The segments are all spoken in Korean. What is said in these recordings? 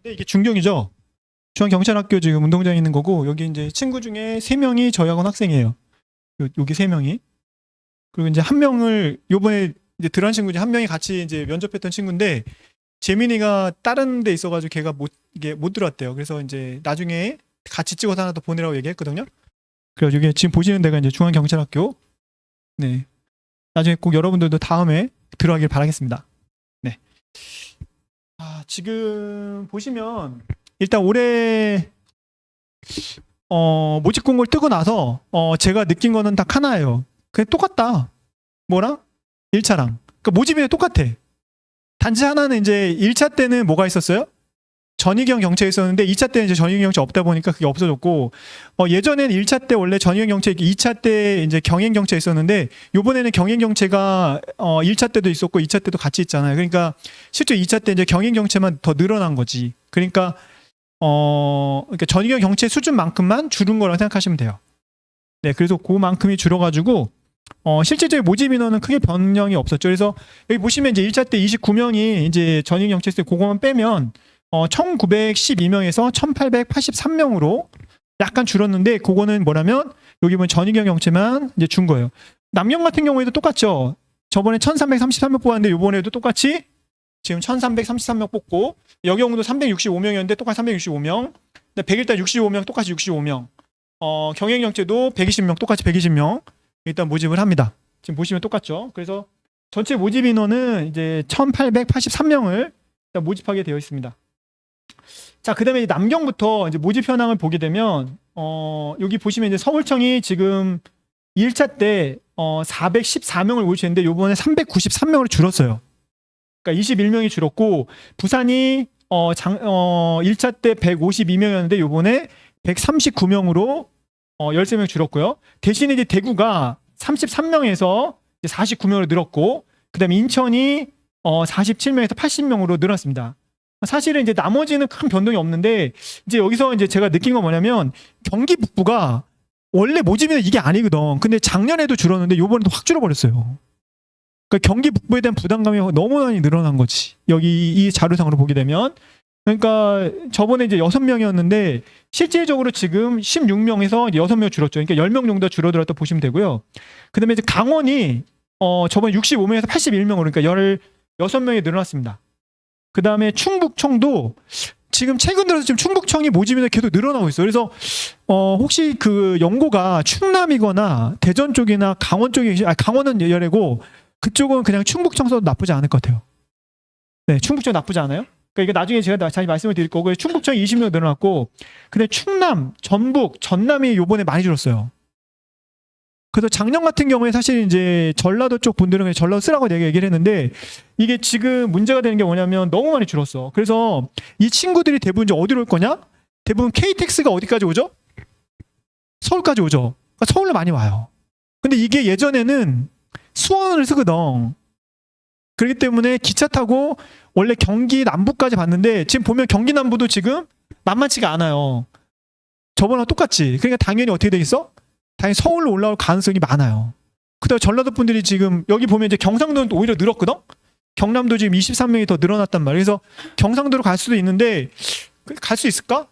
이게 중경이죠. 중앙경찰학교 지금 운동장에 있는 거고, 여기 이제 친구 중에 3명이 저희 학원 학생이에요. 여기 3명이. 그리고 이제 한 명을 요번에 이제 들어간 친구 중에 한 명이 같이 이제 면접했던 친구인데, 재민이가 다른 데 있어가지고 걔가 이게 못 들어왔대요. 그래서 이제 나중에 같이 찍어서 하나 더 보내라고 얘기했거든요. 그래서 이게 지금 보시는 데가 이제 중앙경찰학교. 네. 나중에 꼭 여러분들도 다음에 들어가길 바라겠습니다. 네. 지금 보시면 일단 올해 모집 공고를 뜨고 나서 제가 느낀 거는 딱 하나예요. 그냥 똑같다. 뭐랑? 1차랑. 그러니까 모집이 똑같아. 단지 하나는 이제 1차 때는 뭐가 있었어요? 전위경 경채 있었는데 2차 때는 이제 전위경 경채 없다 보니까 그게 없어졌고, 예전에는 1차 때 원래 전위경 경채, 2차 때 이제 경행 경채 있었는데, 요번에는 경행 경채가 1차 때도 있었고 2차 때도 같이 있잖아요. 그러니까 실제 2차 때 이제 경행 경채만 더 늘어난 거지. 그러니까 전위경 경채 수준만큼만 줄은 거라고 생각하시면 돼요. 네, 그래서 그만큼이 줄어가지고 실질적인 모집 인원은 크게 변형이 없었죠. 그래서 여기 보시면 이제 1차 때 29명이 이제 전위경 경채 있을 때 그거만 빼면 1912명에서 1883명으로 약간 줄었는데, 그거는 뭐냐면 여기 보면 전위경 경채만 이제 준 거예요. 남경 같은 경우에도 똑같죠. 저번에 1333명 뽑았는데 요번에도 똑같이 지금 1333명 뽑고, 여경우도 365명이었는데 똑같이 365명, 100일달 65명 똑같이 65명, 경행경채도 120명 똑같이 120명 일단 모집을 합니다. 지금 보시면 똑같죠. 그래서 전체 모집 인원은 이제 1883명을 모집하게 되어 있습니다. 자, 그 다음에 남경부터 이제 모집 현황을 보게 되면, 여기 보시면 이제 서울청이 지금 1차 때 414명을 모집했는데 요번에 393명으로 줄었어요. 그러니까 21명이 줄었고, 부산이 1차 때 152명이었는데 요번에 139명으로 13명 줄었고요. 대신에 이제 대구가 33명에서 49명으로 늘었고, 그 다음에 인천이 47명에서 80명으로 늘었습니다. 사실은 이제 나머지는 큰 변동이 없는데, 이제 여기서 이제 제가 느낀 건 뭐냐면, 경기 북부가 원래 모집이 이게 아니거든. 근데 작년에도 줄었는데 요번에도 확 줄어버렸어요. 그러니까 경기 북부에 대한 부담감이 너무 많이 늘어난 거지. 여기 이 자료상으로 보게 되면. 그러니까 저번에 이제 6명이었는데 실질적으로 지금 16명에서 6명 줄었죠. 그러니까 10명 정도 줄어들었다 보시면 되고요. 그다음에 이제 강원이 저번에 65명에서 81명으로, 그러니까 16명이 늘어났습니다. 그다음에 충북청도 지금 최근 들어서 지금 충북청이 모집이 계속 늘어나고 있어요. 그래서 혹시 그 연고가 충남이거나 대전 쪽이나 강원 쪽이, 강원은 열애고 그쪽은 그냥 충북청 써도 나쁘지 않을 것 같아요. 네, 충북청 나쁘지 않아요. 그러니까 이게 나중에 제가 다시 말씀을 드릴 거고, 충북청이 20명 늘어났고, 근데 충남, 전북, 전남이 요번에 많이 줄었어요. 그래서 작년 같은 경우에 사실 이제 전라도 쪽 분들은 그냥 전라도 쓰라고 얘기를 했는데, 이게 지금 문제가 되는 게 뭐냐면 너무 많이 줄었어. 그래서 이 친구들이 대부분 이제 어디로 올 거냐? 대부분 KTX가 어디까지 오죠? 서울까지 오죠. 그러니까 서울로 많이 와요. 근데 이게 예전에는 수원을 쓰거든. 그렇기 때문에 기차 타고 원래 경기 남부까지 봤는데, 지금 보면 경기 남부도 지금 만만치가 않아요. 저번랑 똑같지. 그러니까 당연히 어떻게 되겠어? 당연히 서울로 올라올 가능성이 많아요. 그다음 전라도 분들이 지금 여기 보면 이제 경상도는 또 오히려 늘었거든. 경남도 지금 23명이 더 늘어났단 말이에요. 그래서 경상도로 갈 수도 있는데 갈 수 있을까?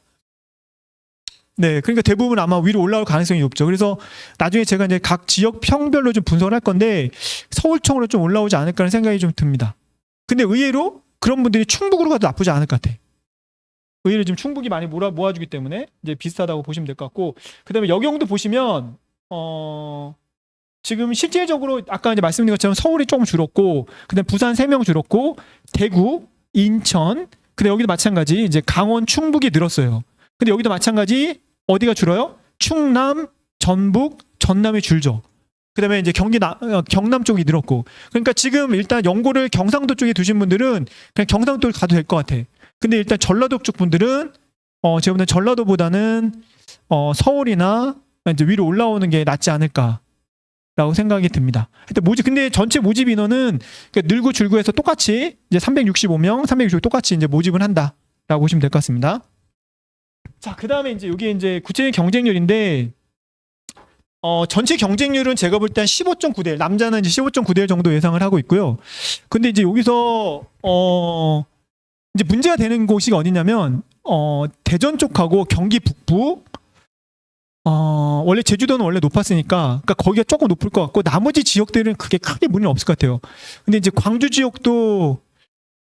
네, 그러니까 대부분 아마 위로 올라올 가능성이 높죠. 그래서 나중에 제가 이제 각 지역 평별로 좀 분석을 할 건데 서울청으로 좀 올라오지 않을까 하는 생각이 좀 듭니다. 근데 의외로 그런 분들이 충북으로 가도 나쁘지 않을 것 같아. 의외로 지금 충북이 많이 모아주기 때문에 이제 비슷하다고 보시면 될 것 같고, 그다음에 여경도 보시면 지금 실질적으로 아까 이제 말씀드린 것처럼 서울이 조금 줄었고, 그다음 부산 3명 줄었고, 대구, 인천, 근데 여기도 마찬가지 이제 강원, 충북이 늘었어요. 근데 여기도 마찬가지 어디가 줄어요? 충남, 전북, 전남이 줄죠. 그다음에 이제 경남 쪽이 늘었고, 그러니까 지금 일단 연고를 경상도 쪽에 두신 분들은 그냥 경상도를 가도 될 것 같아. 근데 일단 전라도 쪽 분들은 제가 보는 전라도보다는 서울이나 이제 위로 올라오는 게 낫지 않을까라고 생각이 듭니다. 근데 전체 모집 인원은 늘고 줄고 해서 똑같이 이제 365명, 365 똑같이 이제 모집을 한다라고 보시면 될 것 같습니다. 자, 그다음에 이제 여기 이제 구체적인 경쟁률인데, 전체 경쟁률은 제가 볼 때 한 15.9대 1, 남자는 이제 15.9대 1 정도 예상을 하고 있고요. 근데 이제 여기서 이제 문제가 되는 곳이 어디냐면 대전 쪽하고 경기 북부 원래 제주도는 원래 높았으니까 그러니까 거기가 조금 높을 것 같고 나머지 지역들은 그게 크게 문제는 없을 것 같아요. 근데 이제 광주 지역도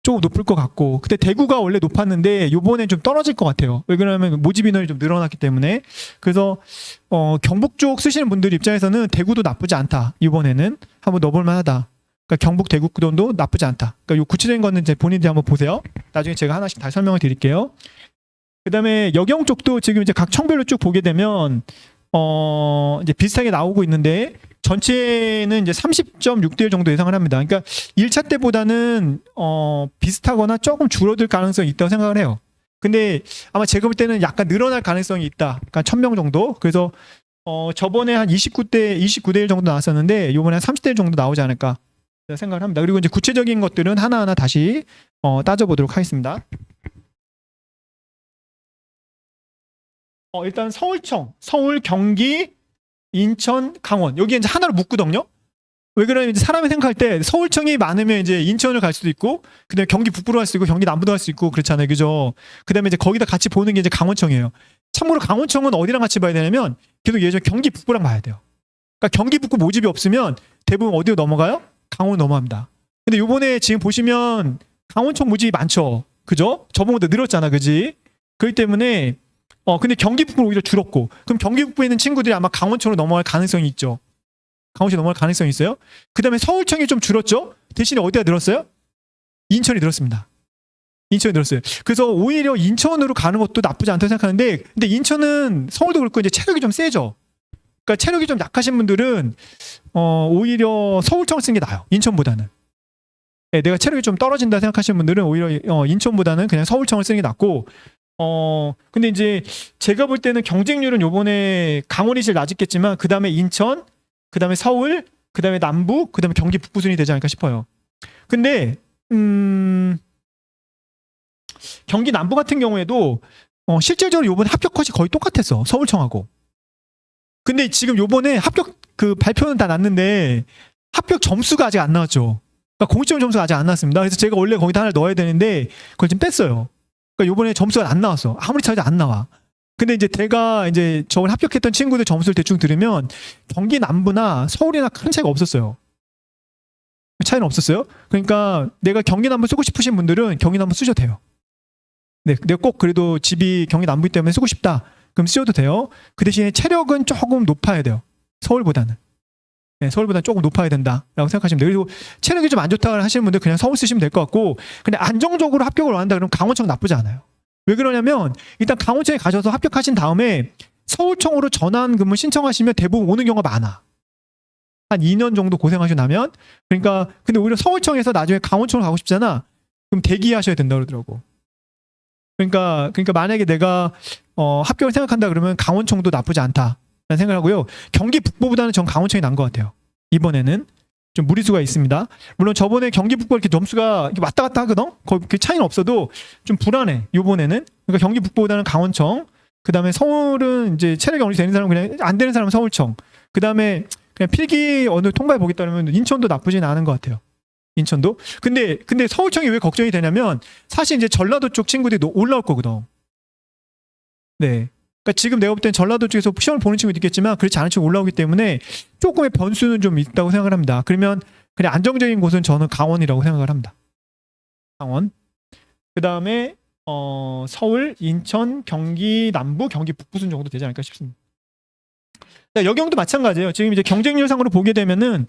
조금 높을 것 같고 근데 대구가 원래 높았는데 요번엔 좀 떨어질 것 같아요. 왜 그러냐면 모집 인원이 좀 늘어났기 때문에. 그래서 경북 쪽 쓰시는 분들 입장에서는 대구도 나쁘지 않다. 이번에는 한번 넣어볼 만하다. 그러니까 경북 대구 구도도 나쁘지 않다. 그러니까 요 구체적인 거는 이제 본인들이 한번 보세요. 나중에 제가 하나씩 다시 설명을 드릴게요. 그다음에 여경 쪽도 지금 이제 각 청별로 쭉 보게 되면 이제 비슷하게 나오고 있는데 전체는 이제 30.6대 1 정도 예상을 합니다. 그러니까 1차 때보다는 비슷하거나 조금 줄어들 가능성이 있다고 생각을 해요. 근데 아마 제가 볼 때는 약간 늘어날 가능성이 있다. 그러니까 1000명 정도. 그래서 저번에 한 29대 1 정도 나왔었는데 이번에 한 30대 1 정도 나오지 않을까 생각을 합니다. 그리고 이제 구체적인 것들은 하나하나 다시 따져보도록 하겠습니다. 일단 서울청, 서울, 경기, 인천, 강원 여기 이제 하나로 묶거든요. 왜 그러냐면 이제 사람이 생각할 때 서울청이 많으면 이제 인천을 갈 수도 있고, 그다음에 경기 북부로 갈 수 있고, 경기 남부도 갈 수 있고 그렇잖아요, 그죠? 그다음에 이제 거기다 같이 보는 게 이제 강원청이에요. 참고로 강원청은 어디랑 같이 봐야 되냐면 계속 예전 경기 북부랑 봐야 돼요. 그러니까 경기 북부 모집이 없으면 대부분 어디로 넘어가요? 강원 넘어갑니다. 근데 요번에 지금 보시면 강원청 모집이 많죠, 그죠? 저번보다 늘었잖아, 그지? 그렇기 때문에 근데 경기 북부는 오히려 줄었고, 그럼 경기 북부에 있는 친구들이 아마 강원청으로 넘어갈 가능성이 있죠. 강원청 넘어갈 가능성이 있어요. 그 다음에 서울청이 좀 줄었죠. 대신에 어디가 늘었어요? 인천이 늘었습니다. 인천이 늘었어요. 그래서 오히려 인천으로 가는 것도 나쁘지 않다고 생각하는데, 근데 인천은 서울도 그렇고 이제 체력이 좀 세죠. 그러니까 체력이 좀 약하신 분들은 오히려 서울청을 쓰는 게 나아요, 인천보다는. 네, 내가 체력이 좀 떨어진다 생각하시는 분들은 오히려 인천보다는 그냥 서울청을 쓰는 게 낫고, 근데 이제 제가 볼 때는 경쟁률은 요번에 강원이 제일 낮았겠지만 그 다음에 인천, 그 다음에 서울, 그 다음에 남부, 그 다음에 경기 북부 순이 되지 않을까 싶어요. 근데 경기 남부 같은 경우에도 실질적으로 요번에 합격 컷이 거의 똑같았어, 서울청하고. 근데 지금 요번에 합격 그 발표는 다 났는데 합격 점수가 아직 안 나왔죠. 그러니까 공시점 점수가 아직 안 나왔습니다. 그래서 제가 원래 거기다 하나를 넣어야 되는데 그걸 좀 뺐어요. 그러니까 요번에 점수가 안 나왔어. 아무리 찾아도 안 나와. 근데 이제 제가 이제 저번에 합격했던 친구들 점수를 대충 들으면 경기 남부나 서울이나 큰 차이가 없었어요. 차이는 없었어요. 그러니까 내가 경기 남부 쓰고 싶으신 분들은 경기 남부 쓰셔도 돼요. 네, 내가 꼭 그래도 집이 경기 남부이기 때문에 쓰고 싶다. 그럼 쓰셔도 돼요. 그 대신에 체력은 조금 높아야 돼요, 서울보다는. 네, 서울보다 조금 높아야 된다라고 생각하시면 돼요. 그리고 체력이 좀 안 좋다 하시는 분들 그냥 서울 쓰시면 될 것 같고, 근데 안정적으로 합격을 원한다 그러면 강원청 나쁘지 않아요. 왜 그러냐면 일단 강원청에 가셔서 합격하신 다음에 서울청으로 전환금을 신청하시면 대부분 오는 경우가 많아. 한 2년 정도 고생하시고 나면. 그러니까 근데 오히려 서울청에서 나중에 강원청으로 가고 싶잖아. 그럼 대기하셔야 된다 그러더라고. 그러니까 만약에 내가 합격을 생각한다 그러면 강원청도 나쁘지 않다 라는 생각을 하고요. 경기 북부보다는 전 강원청이 나은 것 같아요. 이번에는 좀 무리수가 있습니다. 물론 저번에 경기 북부 이렇게 점수가 이렇게 왔다 갔다 하거든. 그 차이는 없어도 좀 불안해, 이번에는. 그러니까 경기 북부보다는 강원청. 그 다음에 서울은 이제 체력이 어느 정도 되는 사람은 그냥, 안 되는 사람은 서울청. 그 다음에 그냥 필기 어느 통과해 보겠다 그러면 인천도 나쁘진 않은 것 같아요. 인천도. 근데 서울청이 왜 걱정이 되냐면 사실 이제 전라도 쪽 친구들이 올라올 거거든. 네. 그러니까 지금 내가 볼 땐 전라도 쪽에서 시험을 보는 친구도 있겠지만 그렇지 않은 친구 올라오기 때문에 조금의 변수는 좀 있다고 생각을 합니다. 그러면 그냥 안정적인 곳은 저는 강원이라고 생각을 합니다. 강원. 그 다음에 서울, 인천, 경기 남부, 경기 북부순 정도 되지 않을까 싶습니다. 여경도 마찬가지예요. 지금 이제 경쟁률상으로 보게 되면은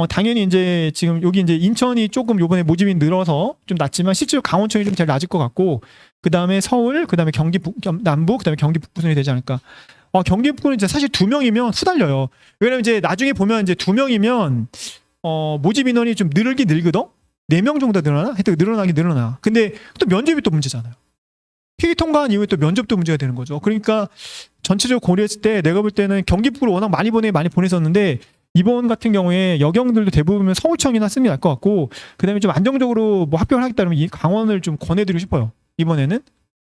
당연히 이제 지금 여기 이제 인천이 조금 요번에 모집이 늘어서 좀 낮지만 실제로 강원청이 좀 제일 낮을 것 같고, 그 다음에 서울, 그 다음에 경기 남부, 그 다음에 경기 북부순이 되지 않을까. 경기 북부는 이제 사실 2명이면 후달려요. 왜냐면 이제 나중에 보면 이제 2명이면 모집 인원이 좀 늘거든. 4명 정도 늘어나? 하여튼 늘어나. 근데 또 면접이 또 문제잖아요. 필기 통과한 이후에 또 면접도 문제가 되는 거죠. 그러니까 전체적으로 고려했을 때 내가 볼 때는 경기 북부를 워낙 많이 보냈었는데 이번 같은 경우에 여경들도 대부분 서울청이나 쓰는 게 나을 것 같고, 그 다음에 좀 안정적으로 뭐 합격을 하겠다 그러면 이 강원을 좀 권해드리고 싶어요, 이번에는.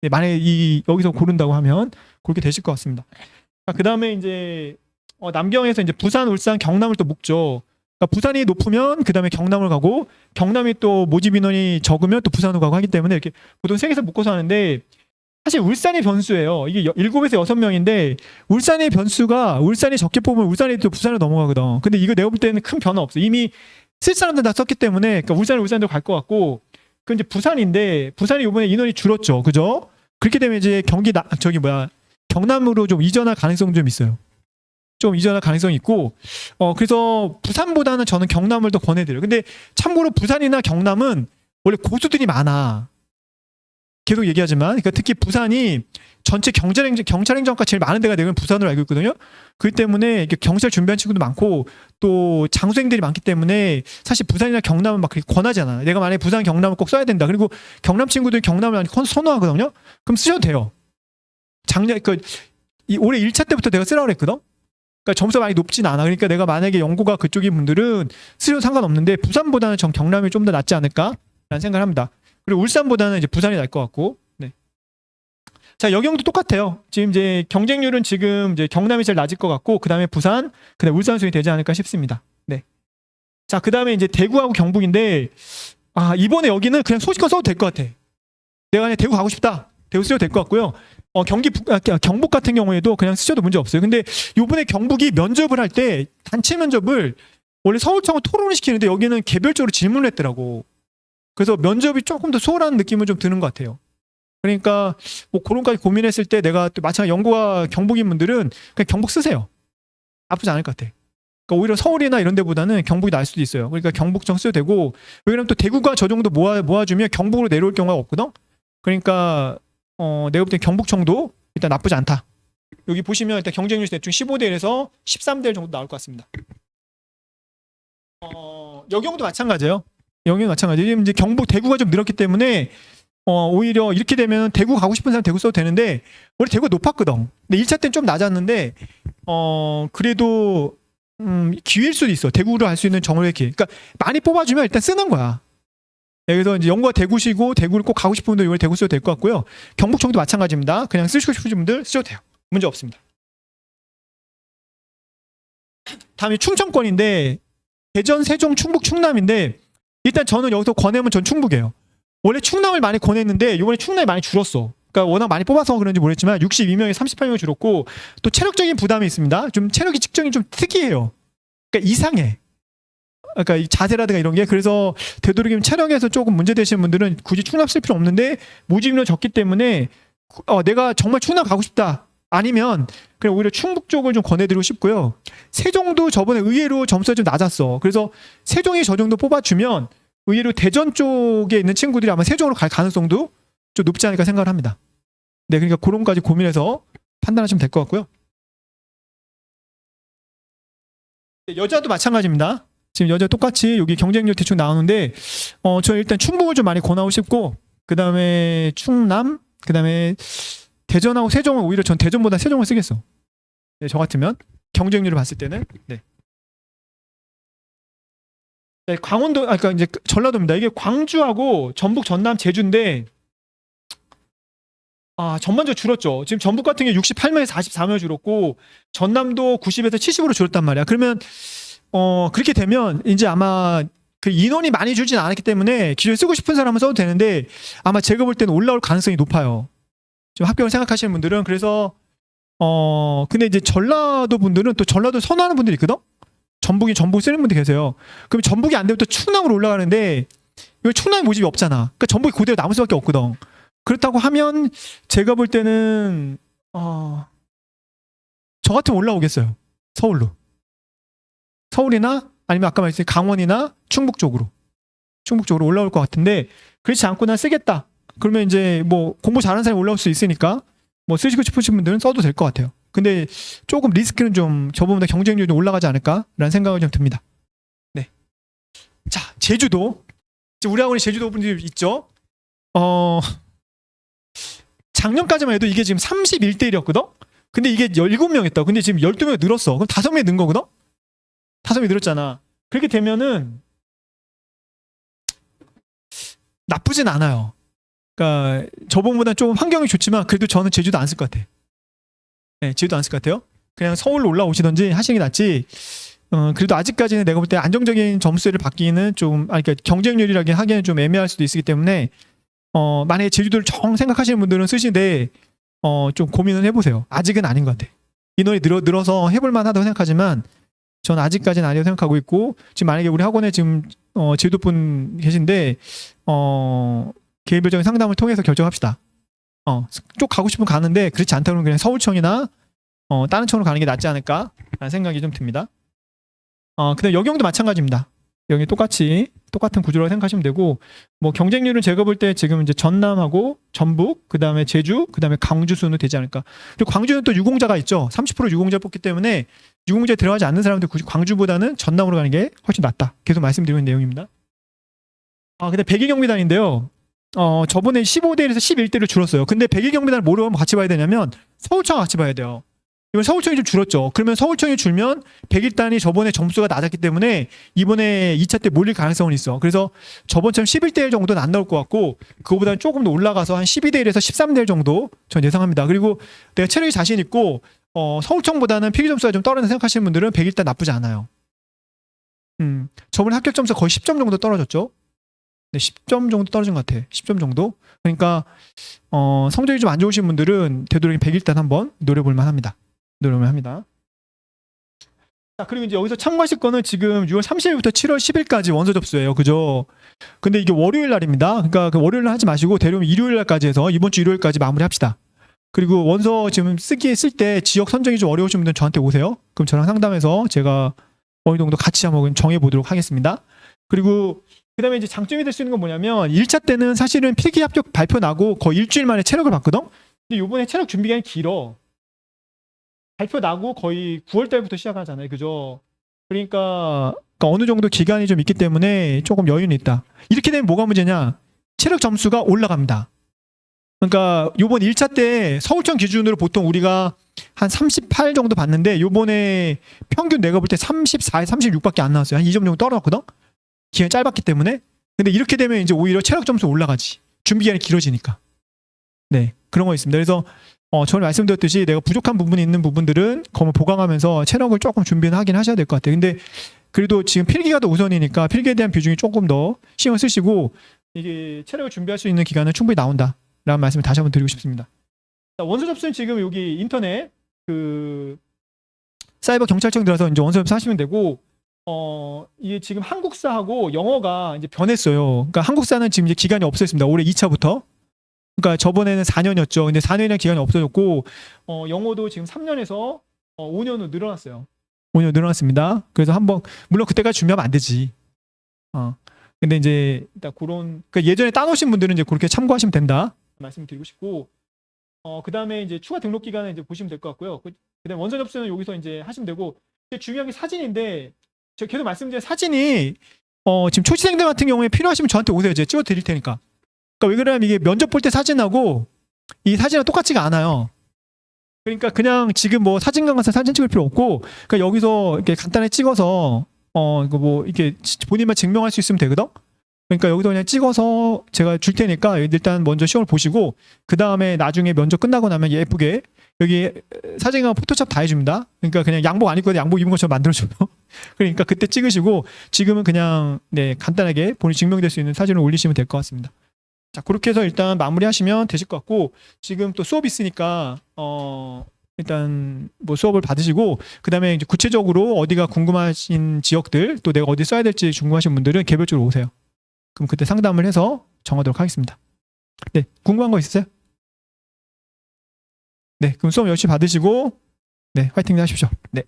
네, 만약에 여기서 고른다고 하면 그렇게 되실 것 같습니다. 그 다음에 이제 남경에서 이제 부산, 울산, 경남을 또 묶죠. 그러니까 부산이 높으면 그 다음에 경남을 가고 경남이 또 모집 인원이 적으면 또 부산으로 가고 하기 때문에 이렇게 보통 세 개에서 묶어서 하는데 사실 울산이 변수예요. 이게 7에서 6명인데 울산이 적게 뽑으면 울산이 또 부산으로 넘어가거든. 근데 이거 내가 볼 때는 큰 변화 없어. 이미 쓸 사람들 다 썼기 때문에 그러니까 울산으로 갈 것 같고 그 이제 부산인데 부산이 이번에 인원이 줄었죠. 그죠? 그렇게 되면 이제 경남으로 좀 이전할 가능성 좀 있어요. 좀 이전할 가능성이 있고 그래서 부산보다는 저는 경남을 더 권해드려요. 근데 참고로 부산이나 경남은 원래 고수들이 많아. 계속 얘기하지만 그러니까 특히 부산이 전체 경찰행정과 제일 많은 데가 내가 부산으로 알고 있거든요. 그렇기 때문에 경찰 준비한 친구도 많고 또 장수행들이 많기 때문에 사실 부산이나 경남은 막 그렇게 권하지 않아. 내가 만약에 부산 경남을 꼭 써야 된다. 그리고 경남 친구들이 경남을 선호하거든요. 그럼 쓰셔도 돼요. 올해 1차 때부터 내가 쓰라고 그랬거든. 그러니까 점수가 많이 높진 않아. 그러니까 내가 만약에 연고가 그쪽인 분들은 쓰셔도 상관없는데 부산보다는 전 경남이 좀 더 낫지 않을까라는 생각을 합니다. 그리고 울산보다는 이제 부산이 날 것 같고. 네. 자, 여경도 똑같아요. 지금 이제 경쟁률은 지금 이제 경남이 제일 낮을 것 같고, 그 다음에 부산, 그 다음에 울산 순이 되지 않을까 싶습니다. 네. 자, 그 다음에 이제 대구하고 경북인데, 이번에 여기는 그냥 소식껏 써도 될 것 같아. 내가 그냥 대구 가고 싶다. 대구 쓰셔도 될 것 같고요. 경북 같은 경우에도 그냥 쓰셔도 문제 없어요. 근데 요번에 경북이 면접을 할 때, 단체 면접을 원래 서울청은 토론을 시키는데 여기는 개별적으로 질문을 했더라고. 그래서 면접이 조금 더 수월한 느낌은 좀 드는 것 같아요. 그러니까 뭐 그런까지 고민했을 때 내가 또 마찬가지 연고와 경북인 분들은 그냥 경북 쓰세요. 나쁘지 않을 것 같아. 그러니까 오히려 서울이나 이런 데보다는 경북이 나을 수도 있어요. 그러니까 경북청 써도 되고 왜냐면 또 대구가 저 정도 모아주면 경북으로 내려올 경우가 없거든. 그러니까 내가 볼 때 경북청도 일단 나쁘지 않다. 여기 보시면 일단 경쟁률 대충 15대 1에서 13대 1 정도 나올 것 같습니다. 여경도 마찬가지예요. 영역이 마찬가지. 지금 이제 대구가 좀 늘었기 때문에 오히려 이렇게 되면 대구 가고 싶은 사람 대구 써도 되는데 원래 대구가 높았거든. 근데 1차 때는 좀 낮았는데 그래도 기회일 수도 있어. 대구로 할 수 있는 정원의 기회. 그러니까 많이 뽑아주면 일단 쓰는 거야. 네, 그래서 이제 영구가 대구시고 대구를 꼭 가고 싶은 분들 이번에 대구 써도 될 것 같고요. 경북청도 마찬가지입니다. 그냥 쓰시고 싶으신 분들 쓰셔도 돼요. 문제 없습니다. 다음에 충청권인데 대전, 세종, 충북, 충남인데 일단 저는 여기서 권하면 전 충북이에요. 원래 충남을 많이 권했는데 이번에 충남이 많이 줄었어. 그러니까 워낙 많이 뽑아서 그런지 모르겠지만 62명에 38명이 줄었고 또 체력적인 부담이 있습니다. 좀 체력이 측정이 좀 특이해요. 그러니까 이상해. 그러니까 이 자세라든가 이런 게 그래서 되도록이면 체력에서 조금 문제 되시는 분들은 굳이 충남 쓸 필요 없는데 모집 인원 적기 때문에 내가 정말 충남 가고 싶다. 아니면 그냥 오히려 충북 쪽을 좀 권해드리고 싶고요. 세종도 저번에 의외로 점수가 좀 낮았어. 그래서 세종이 저 정도 뽑아주면 의외로 대전 쪽에 있는 친구들이 아마 세종으로 갈 가능성도 좀 높지 않을까 생각을 합니다. 네, 그러니까 그런 것까지 고민해서 판단하시면 될 것 같고요. 여자도 마찬가지입니다. 지금 여자 똑같이 여기 경쟁률 대충 나오는데 저 일단 충북을 좀 많이 권하고 싶고 그 다음에 충남, 그 다음에 대전하고 세종은 오히려 전 대전보다 세종을 쓰겠어. 네, 저 같으면 경쟁률을 봤을 때는 네. 네, 강원도 그러니까 이제 전라도입니다. 이게 광주하고 전북, 전남, 제주인데 전반적으로 줄었죠. 지금 전북 같은 게 68명에서 44명 줄었고 전남도 90에서 70으로 줄었단 말이야. 그러면 그렇게 되면 이제 아마 그 인원이 많이 줄진 않았기 때문에 기존에 쓰고 싶은 사람은 써도 되는데 아마 제가 볼 때는 올라올 가능성이 높아요. 지금 합격을 생각하시는 분들은 그래서 근데 이제 전라도 분들은 또 전라도 선호하는 분들이 있거든. 전북 쓰는 분들 계세요. 그럼 전북이 안 되면 또 충남으로 올라가는데 이거 충남에 모집이 없잖아. 그러니까 전북이 그대로 남을 수밖에 없거든. 그렇다고 하면 제가 볼 때는 저 같으면 올라오겠어요. 서울이나 아니면 아까 말했듯이 강원이나 충북 쪽으로 올라올 것 같은데 그렇지 않고 난 쓰겠다. 그러면 이제 뭐 공부 잘하는 사람이 올라올 수 있으니까 뭐 쓰시고 싶으신 분들은 써도 될 것 같아요. 근데 조금 리스크는 좀 저보다 경쟁률이 좀 올라가지 않을까라는 생각이 좀 듭니다. 네. 자, 제주도. 우리 학원에 제주도 분들이 있죠. 작년까지만 해도 이게 지금 31대 1이었거든? 근데 이게 17명이었다. 근데 지금 12명 늘었어. 그럼 5명 는 거거든? 5명 늘었잖아. 그렇게 되면은 나쁘진 않아요. 그러니까 저번보다 좀 환경이 좋지만 그래도 저는 제주도 안 쓸 것 같아. 네, 제주도 안 쓸 것 같아요. 그냥 서울로 올라오시던지 하시는 게 낫지. 그래도 아직까지는 내가 볼 때 안정적인 점수를 받기는 좀, 그러니까 경쟁률이라긴 하기에는 좀 애매할 수도 있기 때문에, 만약에 제주도를 정 생각하시는 분들은 쓰시되, 좀 고민을 해보세요. 아직은 아닌 것 같아. 인원이 늘어서 해볼만 하다고 생각하지만, 전 아직까지는 아니라고 생각하고 있고, 지금 만약에 우리 학원에 지금, 제주도분 계신데, 개별적인 상담을 통해서 결정합시다. 쭉 가고 싶으면 가는데, 그렇지 않다 그러면 그냥 서울청이나, 다른 청으로 가는 게 낫지 않을까? 라는 생각이 좀 듭니다. 그다음 여경도 마찬가지입니다. 여기 똑같은 구조라고 생각하시면 되고, 뭐 경쟁률은 제가 볼 때 지금 이제 전남하고 전북, 그다음에 제주, 그다음에 광주 순으로 되지 않을까. 그리고 광주는 또 유공자가 있죠. 30% 유공자 뽑기 때문에 유공자에 들어가지 않는 사람들 굳이 광주보다는 전남으로 가는 게 훨씬 낫다. 계속 말씀드리는 내용입니다. 근데 백일경비단인데요. 저번에 15대 1에서 11대를 줄었어요. 근데 백일경비단을 뭐로 같이 봐야 되냐면 서울청 같이 봐야 돼요. 이번 서울청이 좀 줄었죠. 그러면 서울청이 줄면 101단이 저번에 점수가 낮았기 때문에 이번에 2차 때 몰릴 가능성은 있어. 그래서 저번처럼 11대 1 정도는 안 나올 것 같고 그거보다는 조금 더 올라가서 한 12대 1에서 13대 1 정도 전 예상합니다. 그리고 내가 체력이 자신 있고 서울청보다는 필기 점수가 좀 떨어진다 생각하시는 분들은 101단 나쁘지 않아요. 저번에 합격 점수가 거의 10점 정도 떨어졌죠. 네, 10점 정도 떨어진 것 같아. 10점 정도. 그러니까 성적이 좀 안 좋으신 분들은 되도록이면 101단 한번 노려볼만 합니다. 자, 그리고 이제 여기서 참고하실 거는 지금 6월 30일부터 7월 10일까지 원서 접수예요. 그죠? 근데 이게 월요일 날입니다. 그러니까 그 월요일 날 하지 마시고 데려오면 일요일 날까지 해서 이번 주 일요일까지 마무리합시다. 그리고 원서 지금 쓸 때 지역 선정이 좀 어려우신 분들은 저한테 오세요. 그럼 저랑 상담해서 제가 어느 정도 같이 한번 정해보도록 하겠습니다. 그리고 그다음에 이제 장점이 될 수 있는 건 뭐냐면 1차 때는 사실은 필기 합격 발표 나고 거의 일주일 만에 체력을 봤거든? 근데 이번에 체력 준비 기간이 길어. 발표 나고 거의 9월 달부터 시작하잖아요. 그죠? 그러니까 어느 정도 기간이 좀 있기 때문에 조금 여유는 있다. 이렇게 되면 뭐가 문제냐? 체력 점수가 올라갑니다. 그러니까 요번 1차 때 서울청 기준으로 보통 우리가 한 38 정도 봤는데 요번에 평균 내가 볼 때 34, 36밖에 안 나왔어요. 한 2점 정도 떨어졌거든? 기간이 짧았기 때문에. 근데 이렇게 되면 이제 오히려 체력 점수 올라가지. 준비 기간이 길어지니까. 네, 그런 거 있습니다. 그래서 저는 말씀드렸듯이 내가 부족한 부분이 있는 부분들은 그걸 보강하면서 체력을 조금 준비는 하긴 하셔야 될 것 같아요. 근데 그래도 지금 필기가 더 우선이니까 필기에 대한 비중이 조금 더 신경 쓰시고 이게 체력을 준비할 수 있는 기간은 충분히 나온다. 라는 말씀을 다시 한번 드리고 싶습니다. 자, 원서 접수는 지금 여기 인터넷 그 사이버 경찰청 들어서 이제 원서 접수하시면 되고 이게 지금 한국사하고 영어가 이제 변했어요. 그러니까 한국사는 지금 이제 기간이 없어졌습니다. 올해 2차부터. 그러니까 저번에는 4년이었죠. 근데 4년이라는 기간이 없어졌고 영어도 지금 3년에서 5년으로 늘어났어요. 5년 늘어났습니다. 그래서 한번 물론 그때까지 준비하면 안 되지. 근데 이제 일단 그런 그러니까 예전에 따놓으신 분들은 이제 그렇게 참고하시면 된다 말씀드리고 싶고 그다음에 이제 추가 등록 기간을 이제 보시면 될 것 같고요. 그다음에 원서 접수는 여기서 이제 하시면 되고 중요한 게 사진인데 제가 계속 말씀드린 사진이 지금 초시생들 같은 경우에 필요하시면 저한테 오세요. 제가 찍어 드릴 테니까. 그러니까 왜 그러냐면 이게 면접 볼 때 사진하고 이 사진하고 똑같지가 않아요. 그러니까 그냥 지금 뭐 사진관 가서 사진 찍을 필요 없고 그러니까 여기서 이렇게 간단히 찍어서 이거 뭐 이렇게 본인만 증명할 수 있으면 되거든. 그러니까 여기서 그냥 찍어서 제가 줄 테니까 일단 먼저 시험을 보시고 그 다음에 나중에 면접 끝나고 나면 예쁘게 여기 사진과 포토샵 다 해줍니다. 그러니까 그냥 양복 안 입고 양복 입은 것처럼 만들어줘요. 그러니까 그때 찍으시고 지금은 그냥 네 간단하게 본인 증명될 수 있는 사진을 올리시면 될 것 같습니다. 자, 그렇게 해서 일단 마무리하시면 되실 것 같고 지금 또 수업 있으니까 일단 뭐 수업을 받으시고 그다음에 이제 구체적으로 어디가 궁금하신 지역들 또 내가 어디 써야 될지 궁금하신 분들은 개별적으로 오세요. 그럼 그때 상담을 해서 정하도록 하겠습니다. 네, 궁금한 거 있으세요? 네, 그럼 수업 열심히 받으시고 네, 화이팅 하십시오. 네.